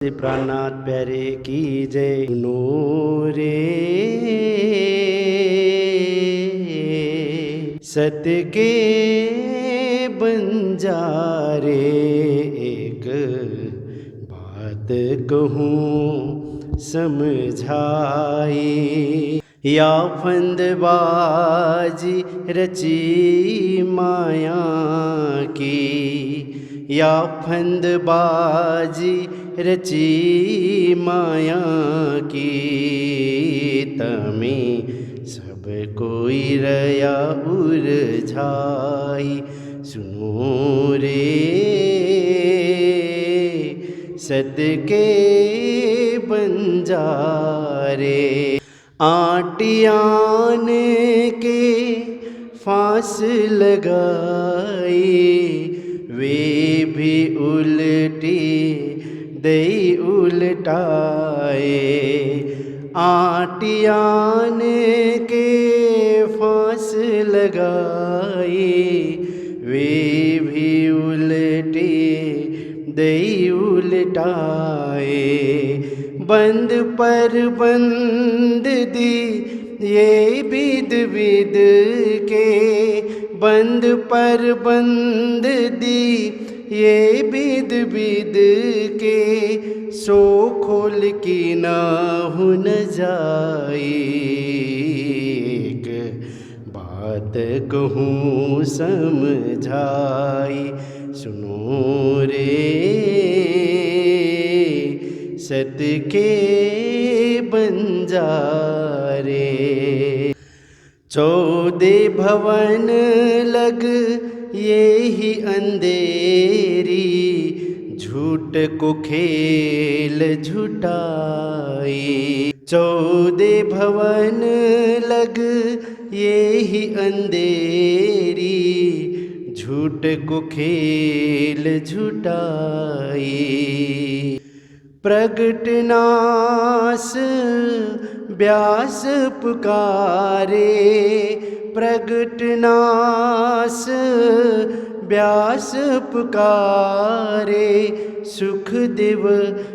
प्राणनाथ प्यारे की जय। सुनो रे सत्य के बंजारे, एक बात कहूँ समझाई। या फंदबाजी रची माया की, या फंदबाजी रची माया की। तमी सब कोई रया उरझाई। सुनो रे सत्य के बंजारे, आटियान के फांस लगाई। वे भी उल्टी दे उल्टाए। आटियान के फांस लगाई, वे भी उल्टी दे उल्टाए। बंद पर बंद दी ये विद विद के, बंद पर बंद दी ये विद विद के। सो खोल की नाहु न जाई। एक बात कहूँ समझाई। सुनो रे सत्य के बंजारे। 14 भवन लग ये ही अंधेरी, झूठ को खेल झूठाई। 14 भवन लग ये ही अंधेरी, झूठ को खेल झूठाई। प्रगटनास व्यास पुकारे, प्रगटनास व्यास पुकारे। सुखदेव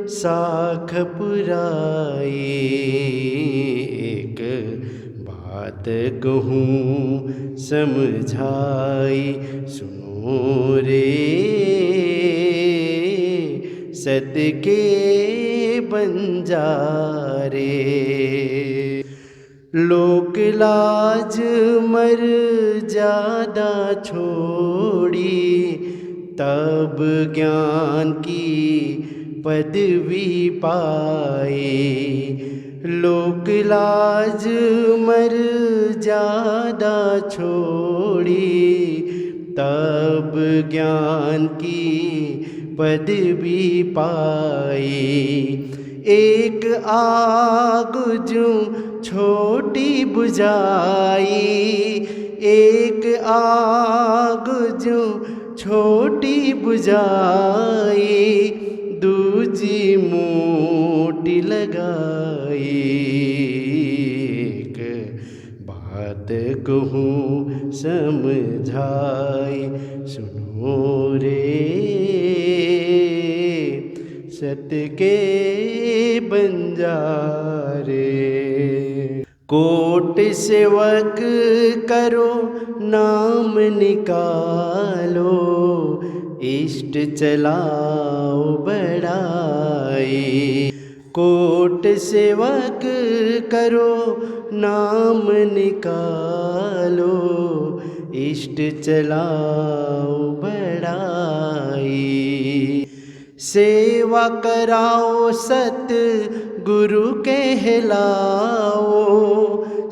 साख पुराई। एक बात कहूँ समझाई। सुनो रे सत्य के बंजारे। लोक लाज मर्यादा छोड़ी, तब ज्ञान की पदवी पाई। लोक लाज मर्यादा छोड़ी, तब ज्ञान की पदवी पाई। एक आग जो छोटी बुझाई, एक आग जो छोटी बुझाई। दूजी मोटी लगाई। एक बात कहूँ समझाई। सुनो रे सत्य के बंजारे। कोट सेवक करो नाम निकालो, इष्ट चलाओ बढ़ाई। कोट सेवक करो नाम निकालो, इष्ट चलाओ बढ़ाई। सेवा कराओ सत्य गुरु कहलाओ,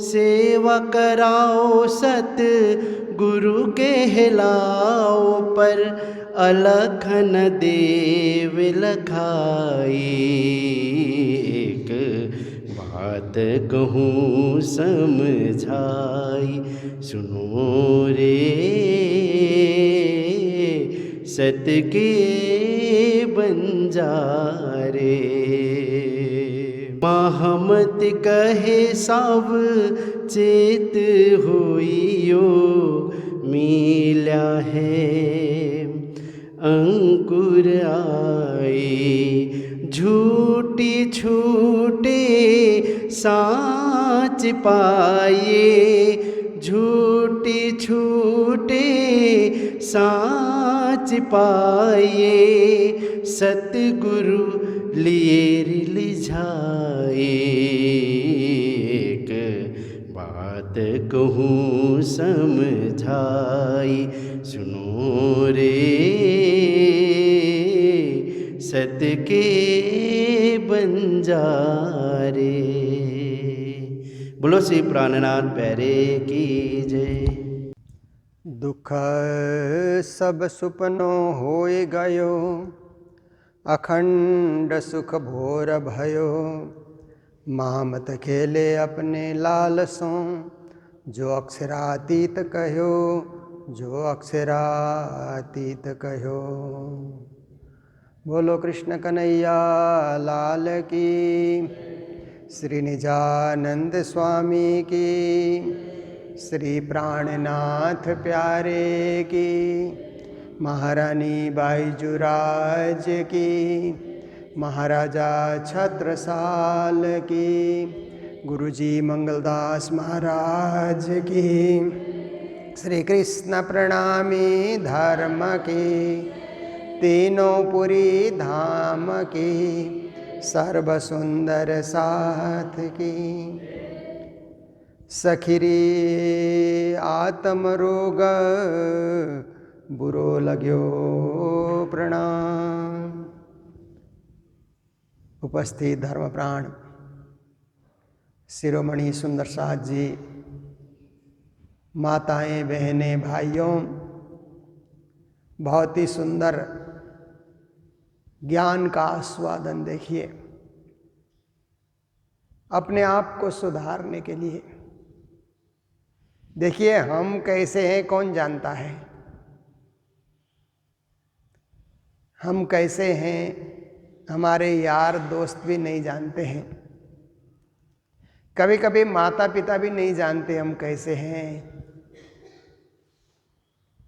सेवा कराओ सत्य गुरु कहलाओ। पर अलख न देव लखाई। एक बात कहूँ समझाई। सुनो रे सत्य के बंजारे। महमत कहे सब चेत होइयो, मिला है अंकुर आई। झूठी छूटे साँच पाए, झूठी छूटे साँच पाए, सतगुरु लिए रिलझाए। एक बात कहूँ समझाई, सुनो रे सत के बंजारे। बोलो श्री प्राणनाथ प्यारे की जय। दुख सब सुपनो होए गयो, अखंड सुख भोर भयो। मामत खेले अपने लालसों, जो अक्षरातीत कहो, जो अक्षरातीत कहो। बोलो कृष्ण कन्हैया लाल की, श्री निजानंद स्वामी की, श्री प्राणनाथ प्यारे की, महारानी बाईजुराज की, महाराजा छत्रसाल की, गुरुजी मंगलदास महाराज की, श्री कृष्ण प्रणामी धर्म की, तीनों पुरी धाम की, सर्व सुंदर साथ की। सखिरी आत्म रोग बुरो लग्यो प्रणाम। उपस्थित धर्म प्राण शिरोमणि सुंदर साथ जी, माताएं बहनें भाइयों, बहुत ही सुंदर ज्ञान का आस्वादन देखिए। अपने आप को सुधारने के लिए देखिए हम कैसे हैं कौन जानता है, हम कैसे हैं हमारे यार दोस्त भी नहीं जानते हैं, कभी कभी माता पिता भी नहीं जानते हम कैसे हैं,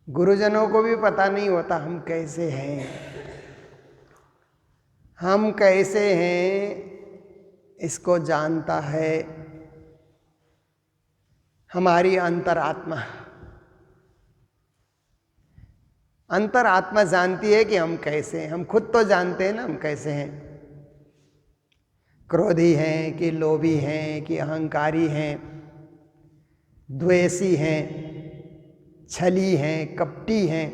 गुरुजनों को भी पता नहीं होता हम कैसे हैं। हम कैसे हैं इसको जानता है हमारी अंतरात्मा। अंतरात्मा जानती है कि हम कैसे हैं। हम खुद तो जानते हैं ना हम कैसे हैं, क्रोधी हैं कि लोभी हैं कि अहंकारी हैं, द्वेषी हैं, छली हैं, कपटी हैं,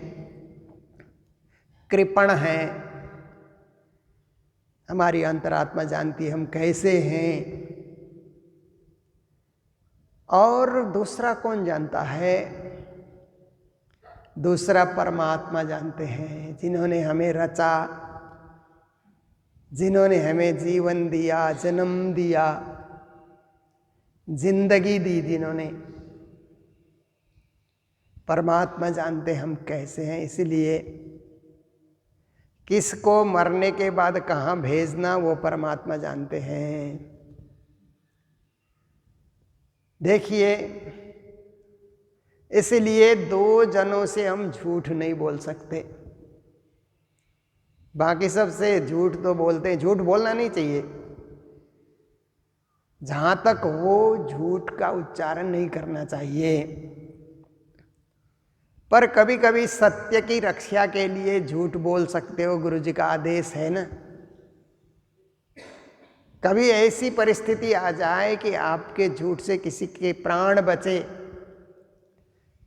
कृपण हैं। हमारी अंतरात्मा जानती है हम कैसे हैं। और दूसरा कौन जानता है? दूसरा परमात्मा जानते हैं, जिन्होंने हमें रचा, जिन्होंने हमें जीवन दिया, जन्म दिया, जिंदगी दी, जिन्होंने। परमात्मा जानते हम कैसे हैं। इसलिए किसको मरने के बाद कहाँ भेजना वो परमात्मा जानते हैं। देखिए, इसलिए दो जनों से हम झूठ नहीं बोल सकते। बाकी सबसे झूठ तो बोलते हैं, झूठ बोलना नहीं चाहिए जहां तक वो झूठ का उच्चारण नहीं करना चाहिए। पर कभी कभी सत्य की रक्षा के लिए झूठ बोल सकते हो, गुरुजी का आदेश है ना। कभी ऐसी परिस्थिति आ जाए कि आपके झूठ से किसी के प्राण बचे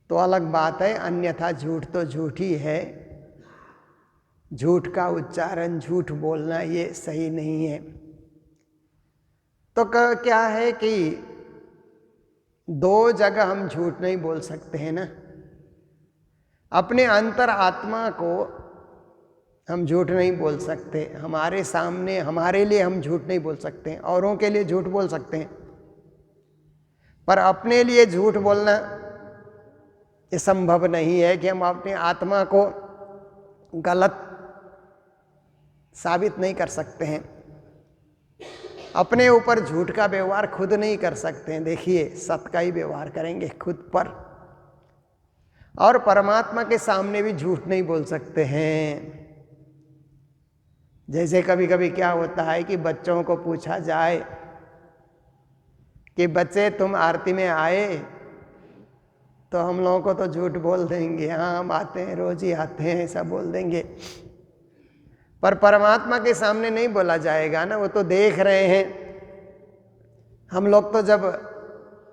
तो अलग बात है, अन्यथा झूठ तो झूठ ही है। झूठ का उच्चारण, झूठ बोलना ये सही नहीं है। तो क्या है कि दो जगह हम झूठ नहीं बोल सकते हैं ना। अपने अंतर आत्मा को हम झूठ नहीं बोल सकते, हमारे सामने हमारे लिए हम झूठ नहीं बोल सकते, औरों के लिए झूठ बोल सकते हैं, पर अपने लिए झूठ बोलना ये संभव नहीं है कि हम अपने आत्मा को गलत साबित नहीं कर सकते हैं। अपने ऊपर झूठ का व्यवहार खुद नहीं कर सकते हैं। देखिए, सत्य का ही व्यवहार करेंगे खुद पर, और परमात्मा के सामने भी झूठ नहीं बोल सकते हैं। जैसे कभी कभी क्या होता है कि बच्चों को पूछा जाए कि बच्चे तुम आरती में आए, तो हम लोगों को तो झूठ बोल देंगे, हाँ हम आते हैं, रोज ही आते हैं, ऐसा बोल देंगे। पर परमात्मा के सामने नहीं बोला जाएगा ना, वो तो देख रहे हैं। हम लोग तो जब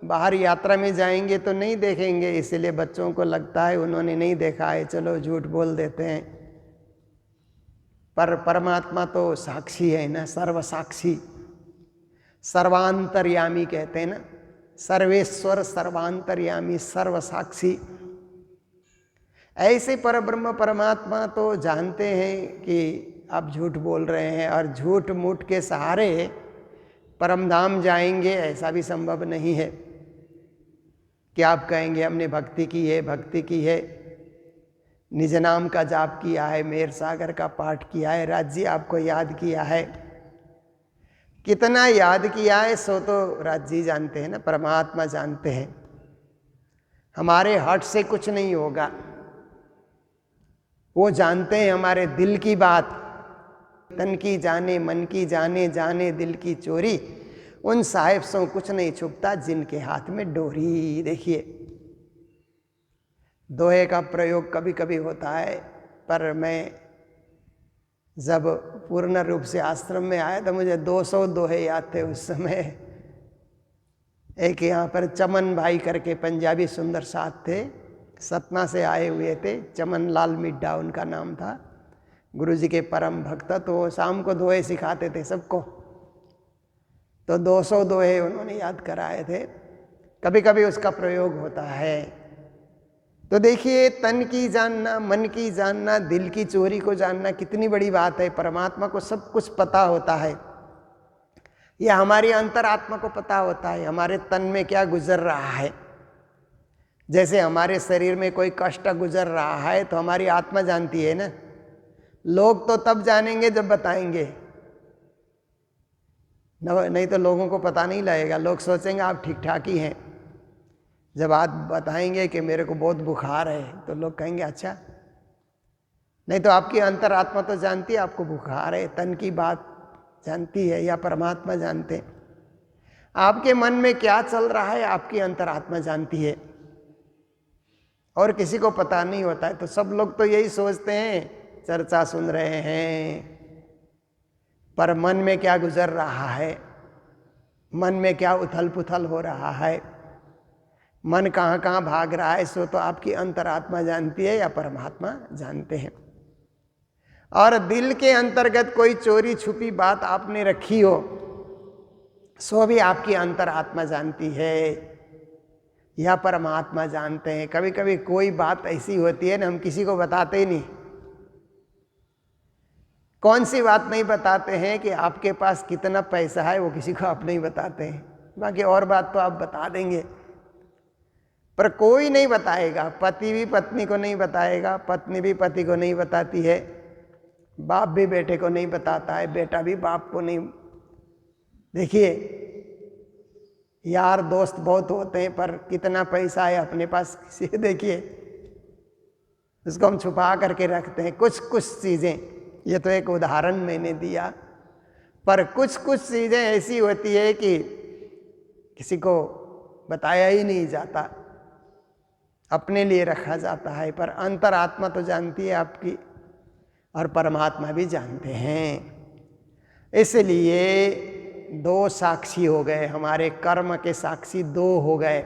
बाहर यात्रा में जाएंगे तो नहीं देखेंगे, इसलिए बच्चों को लगता है उन्होंने नहीं देखा है, चलो झूठ बोल देते हैं। पर परमात्मा तो साक्षी है ना, सर्व साक्षी, सर्वांतर्यामी कहते हैं ना, सर्वेश्वर सर्वांतर्यामी सर्व साक्षी। ऐसे परब्रह्म परमात्मा तो जानते हैं कि आप झूठ बोल रहे हैं, और झूठ मूठ के सहारे परमधाम जाएंगे ऐसा भी संभव नहीं है कि आप कहेंगे हमने भक्ति की है, भक्ति की है, निज नाम का जाप किया है, मेर सागर का पाठ किया है, राज्य आपको याद किया है। कितना याद किया है सो तो राज्य जानते हैं ना, परमात्मा जानते हैं। हमारे हट से कुछ नहीं होगा, वो जानते हैं हमारे दिल की बात। तन की जाने मन की जाने, जाने दिल की चोरी, उन साहिब से कुछ नहीं छुपता जिनके हाथ में डोरी। देखिए दोहे का प्रयोग कभी कभी होता है, पर मैं जब पूर्ण रूप से आश्रम में आया तो मुझे 200 दोहे याद थे उस समय। एक यहाँ पर चमन भाई करके पंजाबी सुंदर साथ थे, सतना से आए हुए थे, चमन लाल मिड्डा उनका नाम था, गुरु जी के परम भक्त। तो शाम को दोहे सिखाते थे सबको, तो 200 दोहे उन्होंने याद कराए थे। कभी कभी उसका प्रयोग होता है। तो देखिए तन की जानना, मन की जानना, दिल की चोरी को जानना कितनी बड़ी बात है। परमात्मा को सब कुछ पता होता है, यह हमारी अंतरात्मा को पता होता है हमारे तन में क्या गुजर रहा है। जैसे हमारे शरीर में कोई कष्ट गुजर रहा है तो हमारी आत्मा जानती है ना। लोग तो तब जानेंगे जब बताएंगे, नहीं तो लोगों को पता नहीं लगेगा। लोग सोचेंगे आप ठीक ठाक ही हैं। जब आप बताएंगे कि मेरे को बहुत बुखार है तो लोग कहेंगे अच्छा। नहीं तो आपकी अंतरात्मा तो जानती है आपको बुखार है, तन की बात जानती है या परमात्मा जानते हैं। आपके मन में क्या चल रहा है आपकी अंतरात्मा जानती है, और किसी को पता नहीं होता है। तो सब लोग तो यही सोचते हैं चर्चा सुन रहे हैं, पर मन में क्या गुजर रहा है, मन में क्या उथल पुथल हो रहा है, मन कहाँ कहाँ भाग रहा है, सो तो आपकी अंतरात्मा जानती है या परमात्मा जानते हैं। और दिल के अंतर्गत कोई चोरी छुपी बात आपने रखी हो, सो भी आपकी अंतरात्मा जानती है या परमात्मा जानते हैं। कभी कभी कोई बात ऐसी होती है ना, हम किसी को बताते ही नहीं। कौन सी बात नहीं बताते हैं कि आपके पास कितना पैसा है, वो किसी को आप नहीं बताते हैं। बाकी और बात तो आप बता देंगे, पर कोई नहीं बताएगा। पति भी पत्नी को नहीं बताएगा, पत्नी भी पति को नहीं बताती है, बाप भी बेटे को नहीं बताता है, बेटा भी बाप को नहीं। देखिए यार दोस्त बहुत होते हैं, पर कितना पैसा है अपने पास किसी, देखिए उसको हम छुपा करके रखते हैं। कुछ कुछ चीज़ें, ये तो एक उदाहरण मैंने दिया, पर कुछ कुछ चीज़ें ऐसी होती है कि किसी को बताया ही नहीं जाता, अपने लिए रखा जाता है। पर अंतरात्मा तो जानती है आपकी, और परमात्मा भी जानते हैं। इसलिए दो साक्षी हो गए, हमारे कर्म के साक्षी दो हो गए।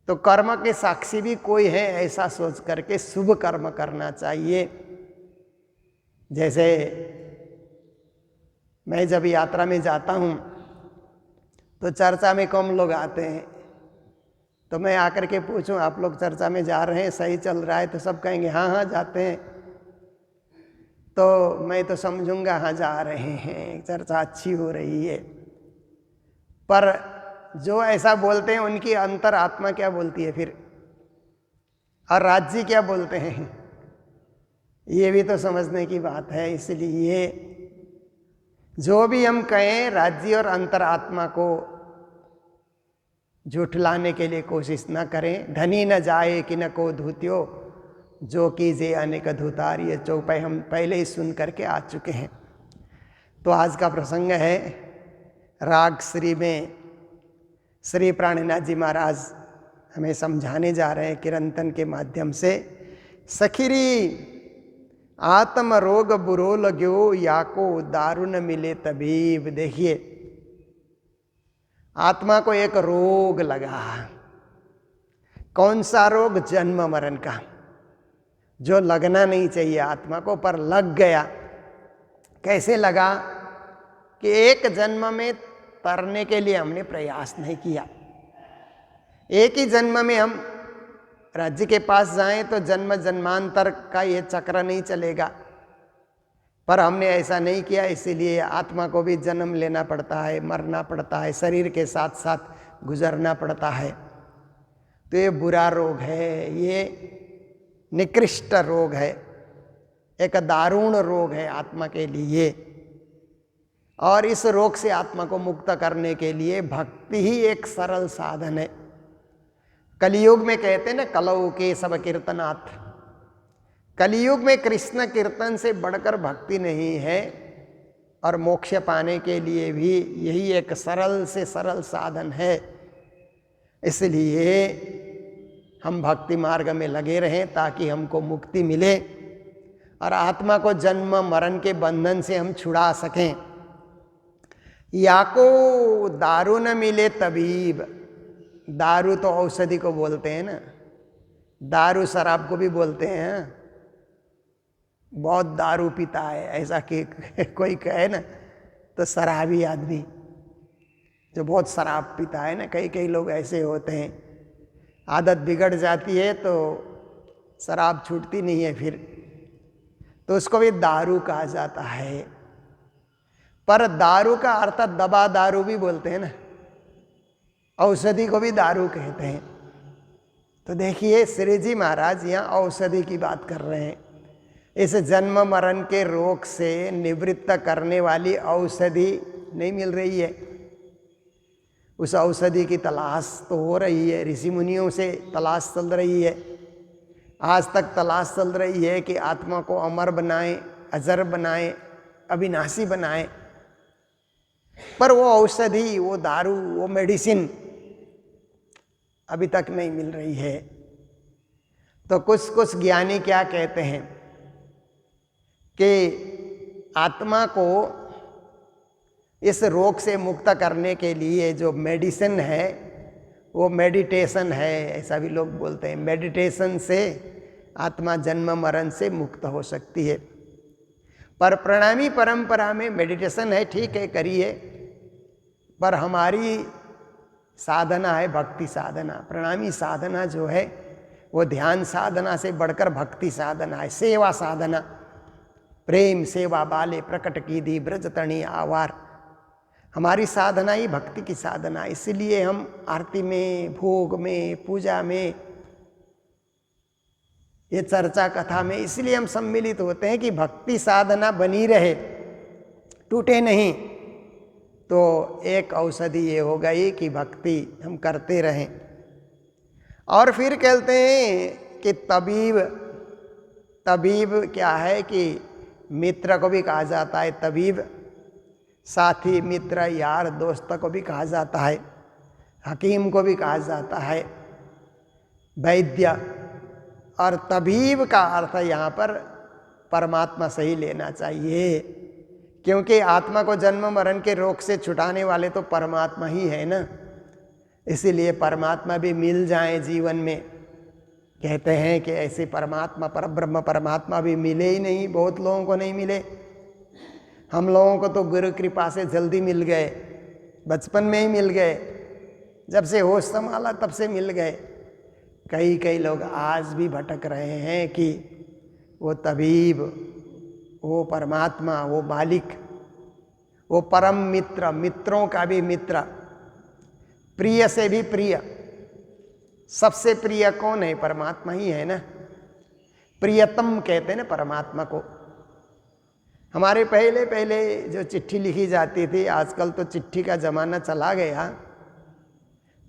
तो कर्म के साक्षी भी कोई है ऐसा सोच करके शुभ कर्म करना चाहिए। जैसे मैं जब यात्रा में जाता हूँ तो चर्चा में कम लोग आते हैं, तो मैं आकर के पूछूं आप लोग चर्चा में जा रहे हैं, सही चल रहा है? तो सब कहेंगे हाँ हाँ जाते हैं। तो मैं तो समझूंगा हाँ जा रहे हैं, चर्चा अच्छी हो रही है। पर जो ऐसा बोलते हैं उनकी अंतरात्मा क्या बोलती है फिर, और राज्य क्या बोलते हैं, ये भी तो समझने की बात है। इसलिए जो भी हम कहें, राज्य और अंतरात्मा को झुठलाने के लिए कोशिश न करें। धनी न जाए कि न को धूत्यो, जो कीजिए अनेक धुतार, ये चौपाई हम पहले ही सुन करके आ चुके हैं। तो आज का प्रसंग है राग श्री में श्री प्राणनाथ जी महाराज हमें समझाने जा रहे हैं कीर्तन के माध्यम से। सखीरी आत्म रोग बुरो लग्यो, याको दारू न मिले तबीब। देखिए, आत्मा को एक रोग लगा। कौन सा रोग? जन्म मरण का, जो लगना नहीं चाहिए आत्मा को पर लग गया। कैसे लगा? कि एक जन्म में तरने के लिए हमने प्रयास नहीं किया। एक ही जन्म में हम राज्य के पास जाएं तो जन्म जन्मांतर का ये चक्र नहीं चलेगा, पर हमने ऐसा नहीं किया। इसीलिए आत्मा को भी जन्म लेना पड़ता है, मरना पड़ता है, शरीर के साथ साथ गुजरना पड़ता है। तो ये बुरा रोग है, ये निकृष्ट रोग है, एक दारुण रोग है आत्मा के लिए। और इस रोग से आत्मा को मुक्त करने के लिए भक्ति ही एक सरल साधन है। कलियुग में कहते हैं ना, कलौ के सब कीर्तनाथ। कलियुग में कृष्ण कीर्तन से बढ़कर भक्ति नहीं है, और मोक्ष पाने के लिए भी यही एक सरल से सरल साधन है। इसलिए हम भक्ति मार्ग में लगे रहें ताकि हमको मुक्ति मिले और आत्मा को जन्म मरण के बंधन से हम छुड़ा सकें। याको दारू न मिले तबीब। दारू तो औषधि को बोलते हैं ना, दारू शराब को भी बोलते हैं। बहुत दारू पीता है ऐसा कि कोई कहे ना तो शराबी आदमी, जो बहुत शराब पीता है ना, कई कई लोग ऐसे होते हैं। आदत बिगड़ जाती है तो शराब छूटती नहीं है फिर, तो उसको भी दारू कहा जाता है। पर दारू का अर्थ दबा दारू भी बोलते हैं ना, औषधि को भी दारू कहते हैं। तो देखिए, श्री जी महाराज यहाँ औषधि की बात कर रहे हैं। इस जन्म मरण के रोग से निवृत्त करने वाली औषधि नहीं मिल रही है। उस औषधि की तलाश तो हो रही है, ऋषि मुनियों से तलाश चल रही है। आज तक तलाश चल रही है कि आत्मा को अमर बनाएं, अजर बनाएं, अविनाशी बनाएं। पर वो औषधि, वो दारू, वो मेडिसिन अभी तक नहीं मिल रही है। तो कुछ ज्ञानी क्या कहते हैं कि आत्मा को इस रोग से मुक्त करने के लिए जो मेडिसिन है वो मेडिटेशन है। ऐसा भी लोग बोलते हैं, मेडिटेशन से आत्मा जन्म मरण से मुक्त हो सकती है। पर प्रणामी परंपरा में मेडिटेशन है, ठीक है, करिए, पर हमारी साधना है भक्ति साधना। प्रणामी साधना जो है वो ध्यान साधना से बढ़कर भक्ति साधना है, सेवा साधना। प्रेम सेवा बाले प्रकट की दी ब्रज तणी आवार। हमारी साधना ही भक्ति की साधना। इसलिए हम आरती में, भोग में, पूजा में, ये चर्चा कथा में इसलिए हम सम्मिलित होते हैं कि भक्ति साधना बनी रहे, टूटे नहीं। तो एक औषधि ये हो गई कि भक्ति हम करते रहें। और फिर कहते हैं कि तबीब, तबीब क्या है कि मित्र को भी कहा जाता है तबीब, साथी, मित्र, यार, दोस्त को भी कहा जाता है, हकीम को भी कहा जाता है, वैद्य। और तबीब का अर्थ यहाँ पर परमात्मा से ही लेना चाहिए, क्योंकि आत्मा को जन्म मरण के रोग से छुटाने वाले तो परमात्मा ही है ना। इसीलिए परमात्मा भी मिल जाए जीवन में। कहते हैं कि ऐसे परमात्मा, परब्रह्म परमात्मा भी मिले ही नहीं, बहुत लोगों को नहीं मिले। हम लोगों को तो गुरु कृपा से जल्दी मिल गए, बचपन में ही मिल गए, जब से होश संभाला तब से मिल गए। कई लोग आज भी भटक रहे हैं कि वो तबीब, वो परमात्मा, वो मालिक, वो परम मित्र, मित्रों का भी मित्र, प्रिय से भी प्रिय। सबसे प्रिय कौन है? परमात्मा ही है ना। प्रियतम कहते हैं ना परमात्मा को। हमारे पहले जो चिट्ठी लिखी जाती थी, आजकल तो चिट्ठी का ज़माना चला गया,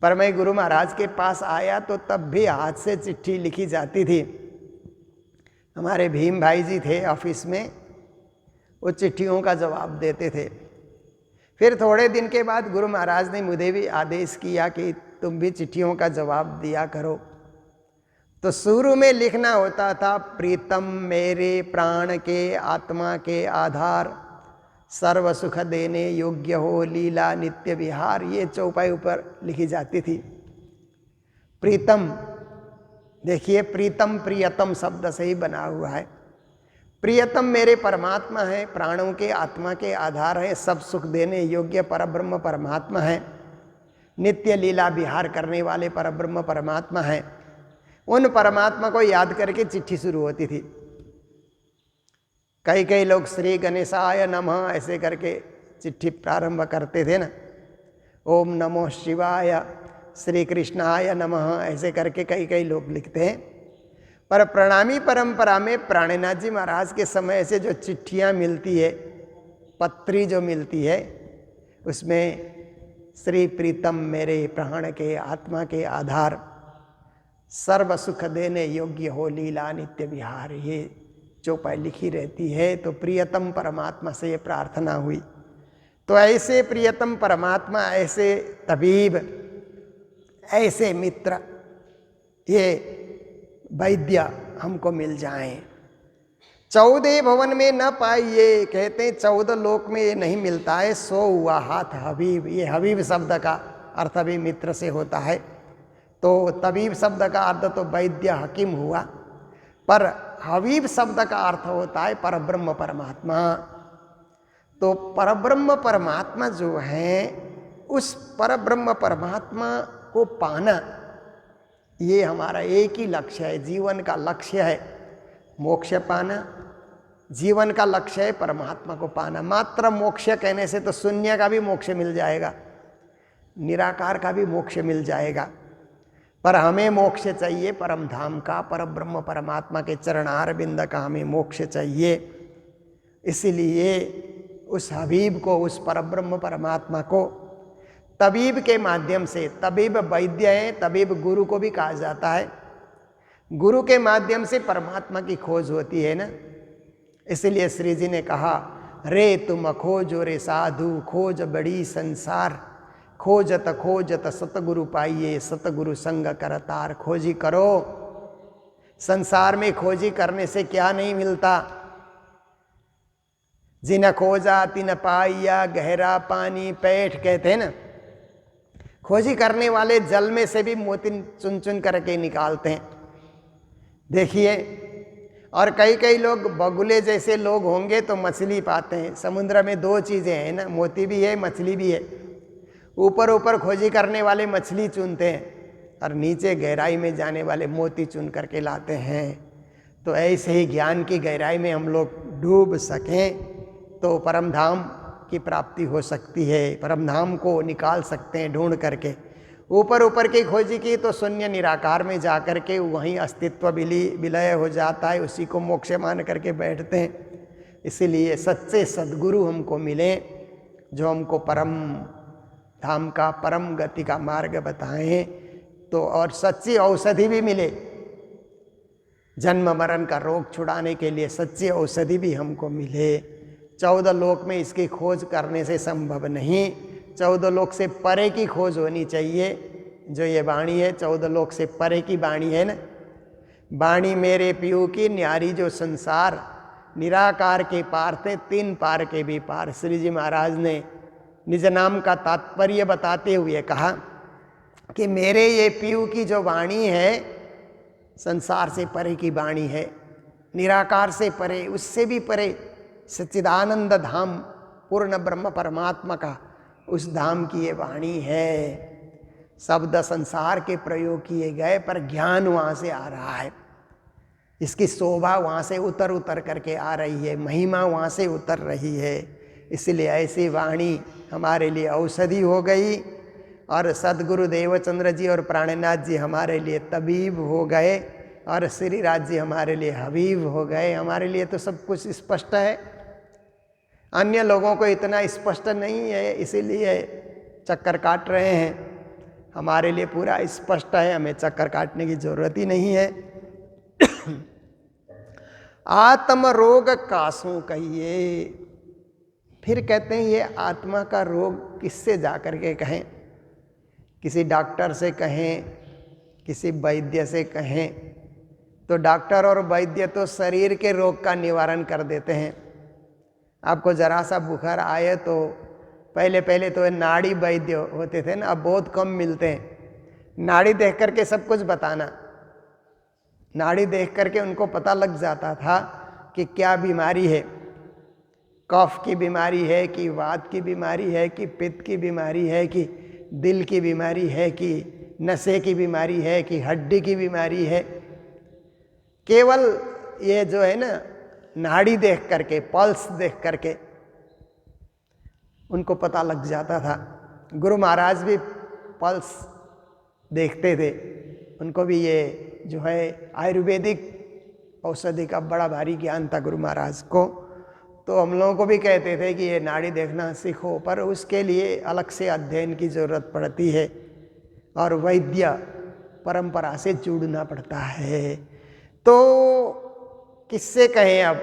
पर मैं गुरु महाराज के पास आया तो तब भी हाथ से चिट्ठी लिखी जाती थी। हमारे भीम भाई जी थे ऑफिस में, वो चिट्ठियों का जवाब देते थे। फिर थोड़े दिन के बाद गुरु महाराज ने मुझे भी आदेश किया कि तुम भी चिट्ठियों का जवाब दिया करो। तो शुरू में लिखना होता था, प्रीतम मेरे प्राण के आत्मा के आधार, सर्व सुख देने योग्य हो लीला नित्य विहार। ये चौपाई ऊपर लिखी जाती थी। प्रीतम, देखिए प्रीतम प्रियतम शब्द से ही बना हुआ है। प्रियतम मेरे परमात्मा है, प्राणों के आत्मा के आधार है, सब सुख देने योग्य परब्रह्म परमात्मा है, नित्य लीला विहार करने वाले परब्रह्म परमात्मा है। उन परमात्मा को याद करके चिट्ठी शुरू होती थी। कई कई लोग श्री गणेशाय नमः ऐसे करके चिट्ठी प्रारंभ करते थे ना, ओम नमो शिवाय, श्री कृष्णाय नमः ऐसे करके कई कई लोग लिखते हैं। पर प्रणामी परंपरा में प्राणनाथ जी महाराज के समय से जो चिट्ठियाँ मिलती है, पत्री जो मिलती है, उसमें श्री प्रीतम मेरे प्राण के आत्मा के आधार, सर्व सुख देने योग्य हो लीला नित्य विहार, ये चौपाई लिखी रहती है। तो प्रियतम परमात्मा से ये प्रार्थना हुई। तो ऐसे प्रियतम परमात्मा, ऐसे तबीब, ऐसे मित्र, ये वैद्य हमको मिल जाएं। 14 भवन में न पाइए, कहते हैं 14 लोक में ये नहीं मिलता है। 100 हुआ हाथ हबीब, ये हबीब शब्द का अर्थ भी मित्र से होता है। तो तबीब शब्द का अर्थ तो वैद्य हकीम हुआ, पर हबीब शब्द का अर्थ होता है परब्रह्म परमात्मा। तो परब्रह्म परमात्मा जो है, उस परब्रह्म परमात्मा को पाना, ये हमारा एक ही लक्ष्य है, जीवन का लक्ष्य है। मोक्ष पाना जीवन का लक्ष्य है, परमात्मा को पाना। मात्र मोक्ष कहने से तो शून्य का भी मोक्ष मिल जाएगा, निराकार का भी मोक्ष मिल जाएगा, पर हमें मोक्ष चाहिए परम धाम का, परब्रह्म परमात्मा के चरणार बिंद का हमें मोक्ष चाहिए। इसलिए उस हबीब को, उस परब्रह्म परमात्मा को तबीब के माध्यम से, तबीब वैद्य है, तबीब गुरु को भी कहा जाता है, गुरु के माध्यम से परमात्मा की खोज होती है ना। इसलिए श्री जी ने कहा, रे तुम खोजो रे साधु, खोज बड़ी संसार, खोजत खोजत सतगुरु पाइये, सतगुरु संग करतार। खोजी करो, संसार में खोजी करने से क्या नहीं मिलता। जिन खोजा तिन पाइया, गहरा पानी पैठ, कहते हैं ना। खोजी करने वाले जल में से भी मोती चुन चुन करके निकालते हैं। देखिए, और कई कई लोग बगुले जैसे लोग होंगे तो मछली पाते हैं। समुद्र में 2 चीज़ें हैं ना, मोती भी है, मछली भी है। ऊपर ऊपर खोजी करने वाले मछली चुनते हैं और नीचे गहराई में जाने वाले मोती चुन करके लाते हैं। तो ऐसे ही ज्ञान की गहराई में हम लोग डूब सकें तो परम धाम की प्राप्ति हो सकती है, परम धाम को निकाल सकते हैं ढूंढ करके। ऊपर ऊपर की खोजी की तो शून्य निराकार में जा कर के वहीं अस्तित्व विलय हो जाता है, उसी को मोक्ष मान करके बैठते हैं। इसीलिए सच्चे सद्गुरु हमको मिले जो हमको परम धाम का, परम गति का मार्ग बताएं, तो और सच्ची औषधि भी मिले। जन्म मरण का रोग छुड़ाने के लिए सच्ची औषधि भी हमको मिले। 14 लोक में इसकी खोज करने से संभव नहीं, 14 लोक से परे की खोज होनी चाहिए। जो ये वाणी है 14 लोक से परे की वाणी है ना। वाणी मेरे पियू की न्यारी जो संसार, निराकार के पार थे 3 पार के भी पार। श्री जी महाराज ने निज नाम का तात्पर्य बताते हुए कहा कि मेरे ये पियू की जो वाणी है संसार से परे की वाणी है, निराकार से परे, उससे भी परे सच्चिदानंद धाम पूर्ण ब्रह्म परमात्मा का, उस धाम की ये वाणी है। शब्द संसार के प्रयोग किए गए पर ज्ञान वहाँ से आ रहा है, इसकी शोभा वहाँ से उतर उतर करके आ रही है, महिमा वहाँ से उतर रही है। इसलिए ऐसी वाणी हमारे लिए औषधि हो गई और सद्गुरु देवचंद्र जी और प्राणनाथ जी हमारे लिए तबीब हो गए और श्रीराज जी हमारे लिए हबीब हो गए। हमारे लिए तो सब कुछ स्पष्ट है, अन्य लोगों को इतना स्पष्ट नहीं है, इसीलिए चक्कर काट रहे हैं। हमारे लिए पूरा स्पष्ट है, हमें चक्कर काटने की जरूरत ही नहीं है। आत्म रोग कासू कहिए। फिर कहते हैं ये आत्मा का रोग किससे जा कर के कहें? किसी डॉक्टर से कहें, किसी वैद्य से कहें, तो डॉक्टर और वैद्य तो शरीर के रोग का निवारण कर देते हैं। आपको जरा सा बुखार आए तो पहले पहले तो नाड़ी वैद्य होते थे ना, अब बहुत कम मिलते हैं। नाड़ी देख करके सब कुछ बताना, नाड़ी देख करके उनको पता लग जाता था कि क्या बीमारी है, कफ की बीमारी है कि वात की बीमारी है कि पित्त की बीमारी है कि दिल की बीमारी है कि नशे की बीमारी है कि हड्डी की बीमारी है। केवल ये जो है ना, नाड़ी देख करके, पल्स देख करके उनको पता लग जाता था। गुरु महाराज भी पल्स देखते थे, उनको भी ये जो है आयुर्वेदिक औषधि का बड़ा भारी ज्ञान था गुरु महाराज को। तो हम लोगों को भी कहते थे कि ये नाड़ी देखना सीखो, पर उसके लिए अलग से अध्ययन की ज़रूरत पड़ती है और वैद्य परंपरा से जुड़ना पड़ता है। तो किससे कहें अब?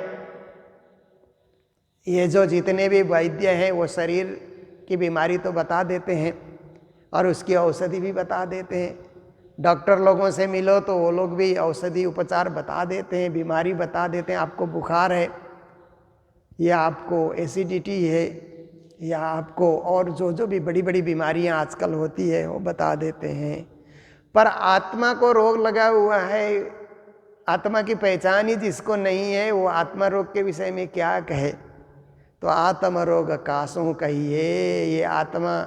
ये जो जितने भी वैद्य हैं वो शरीर की बीमारी तो बता देते हैं और उसकी औषधि भी बता देते हैं। डॉक्टर लोगों से मिलो तो वो लोग भी औषधि उपचार बता देते हैं, बीमारी बता देते हैं। आपको बुखार है या आपको एसिडिटी है या आपको और जो जो भी बड़ी बड़ी बीमारियां आजकल होती है वो बता देते हैं। पर आत्मा को रोग लगा हुआ है, आत्मा की पहचान ही जिसको नहीं है, वो आत्मा रोग के विषय में क्या कहे? तो आत्म रोग कासों कहिए, ये आत्मा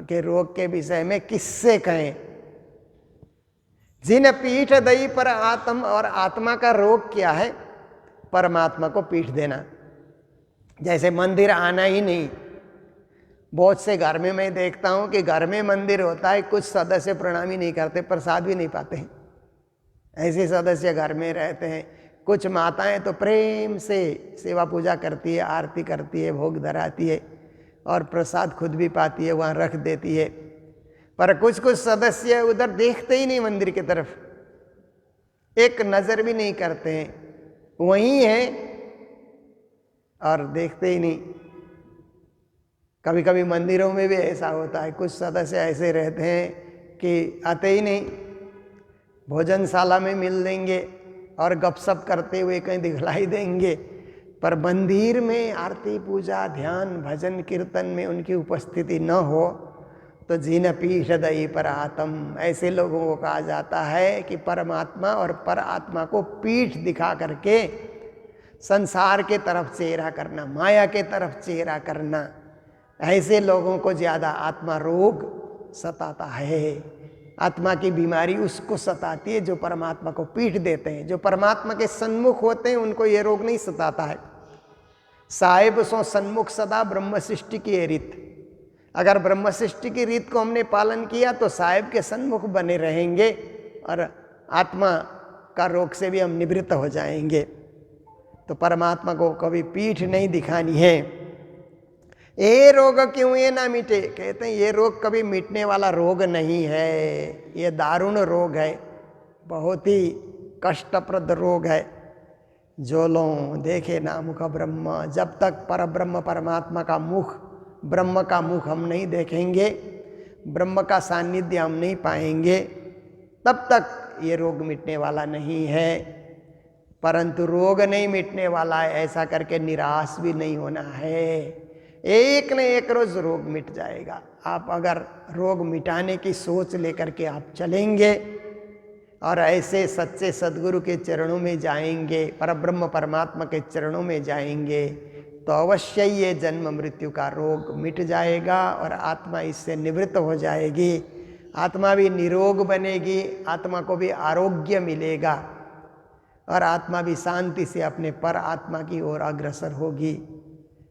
के रोग के विषय में किससे कहें? जिन पीठ दई पर आत्म, और आत्मा का रोग क्या है? परमात्मा को पीठ देना। जैसे मंदिर आना ही नहीं। बहुत से घर में मैं देखता हूं कि घर में मंदिर होता है, कुछ सदस्य प्रणाम ही नहीं करते, प्रसाद भी नहीं पाते हैं। ऐसे सदस्य घर में रहते हैं। कुछ माताएं तो प्रेम से सेवा पूजा करती है, आरती करती है, भोग धराती है और प्रसाद खुद भी पाती है, वहाँ रख देती है। पर कुछ कुछ सदस्य उधर देखते ही नहीं, मंदिर की तरफ एक नज़र भी नहीं करते हैं, वहीं हैं और देखते ही नहीं। कभी कभी मंदिरों में भी ऐसा होता है, कुछ सदस्य ऐसे रहते हैं कि आते ही नहीं, भोजनशाला में मिल देंगे और गपशप करते हुए कहीं दिखलाई देंगे, पर मंदिर में आरती पूजा ध्यान भजन कीर्तन में उनकी उपस्थिति न हो तो जिन पीठ दई पर आत्म, ऐसे लोगों को कहा जाता है कि परमात्मा और पर आत्मा को पीठ दिखा करके संसार के तरफ चेहरा करना, माया के तरफ चेहरा करना, ऐसे लोगों को ज़्यादा आत्मा रोग सताता है। आत्मा की बीमारी उसको सताती है जो परमात्मा को पीठ देते हैं। जो परमात्मा के सन्मुख होते हैं उनको ये रोग नहीं सताता है। साहेब सो सन्मुख सदा ब्रह्म सृष्टि की रीत। अगर ब्रह्म सृष्टि की रीत को हमने पालन किया तो साहेब के सन्मुख बने रहेंगे और आत्मा का रोग से भी हम निवृत्त हो जाएंगे। तो परमात्मा को कभी पीठ नहीं दिखानी है। ये रोग क्यों ये ना मिटे? कहते हैं ये रोग कभी मिटने वाला रोग नहीं है, ये दारुण रोग है, बहुत ही कष्टप्रद रोग है। जो लोग देखे ना मुख ब्रह्म, जब तक पर ब्रह्म परमात्मा का मुख, ब्रह्म का मुख हम नहीं देखेंगे, ब्रह्म का सानिध्य हम नहीं पाएंगे, तब तक ये रोग मिटने वाला नहीं है। परंतु रोग नहीं मिटने वाला है ऐसा करके निराश भी नहीं होना है। एक न एक रोज रोग मिट जाएगा। आप अगर रोग मिटाने की सोच लेकर के आप चलेंगे और ऐसे सच्चे सद्गुरु के चरणों में जाएंगे, परब्रह्म परमात्मा के चरणों में जाएंगे, तो अवश्य ये जन्म मृत्यु का रोग मिट जाएगा और आत्मा इससे निवृत्त हो जाएगी। आत्मा भी निरोग बनेगी, आत्मा को भी आरोग्य मिलेगा और आत्मा भी शांति से अपने पर आत्मा की ओर अग्रसर होगी।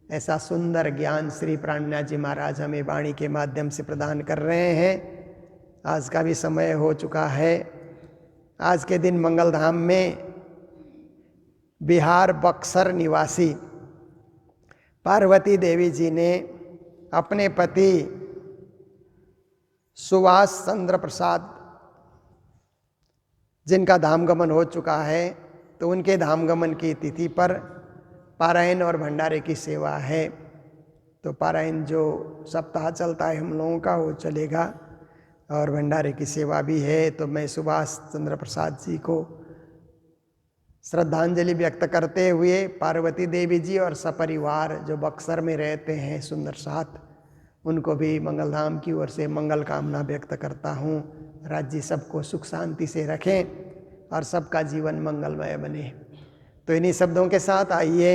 ऐसा सुंदर ज्ञान श्री प्राणनाथ जी महाराज हमें वाणी के माध्यम से प्रदान कर रहे हैं। आज का भी समय हो चुका है। आज के दिन मंगलधाम में बिहार बक्सर निवासी पार्वती देवी जी ने अपने पति सुभाष चंद्र प्रसाद, जिनका धामगमन हो चुका है, तो उनके धाम गमन की तिथि पर पारायण और भंडारे की सेवा है। तो पारायण जो सप्ताह चलता है हम लोगों का वो चलेगा और भंडारे की सेवा भी है। तो मैं सुभाष चंद्र प्रसाद जी को श्रद्धांजलि व्यक्त करते हुए पार्वती देवी जी और सपरिवार जो बक्सर में रहते हैं सुंदर साथ, उनको भी मंगलधाम की ओर से मंगल कामना व्यक्त करता हूँ। राज्य सबको सुख शांति से रखें और सबका जीवन मंगलमय बने। तो इन्हीं शब्दों के साथ आइए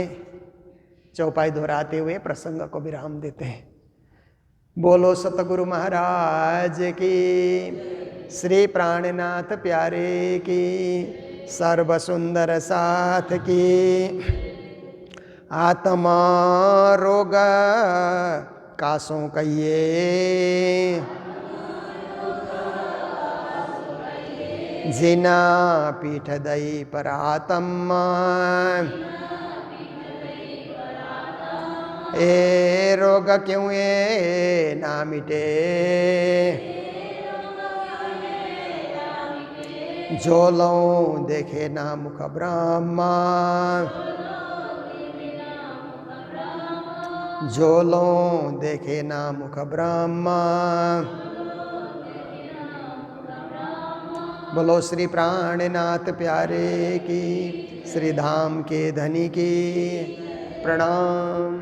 चौपाई दोहराते हुए प्रसंग को विराम देते हैं। बोलो सतगुरु महाराज की, श्री प्राणनाथ प्यारे की, सर्व सुंदर साथ की। आत्मा रोग कासों कहिए, जिना पीठ दई पर आत्मा। ए रोग क्यों ये ना मिटे, जो लो देखे ना मुख ब्रह्मा। जो लो देखे ना मुख ब्रह्मा। बोलो श्री प्राणनाथ प्यारे की, श्री धाम के धनी की। प्रणाम।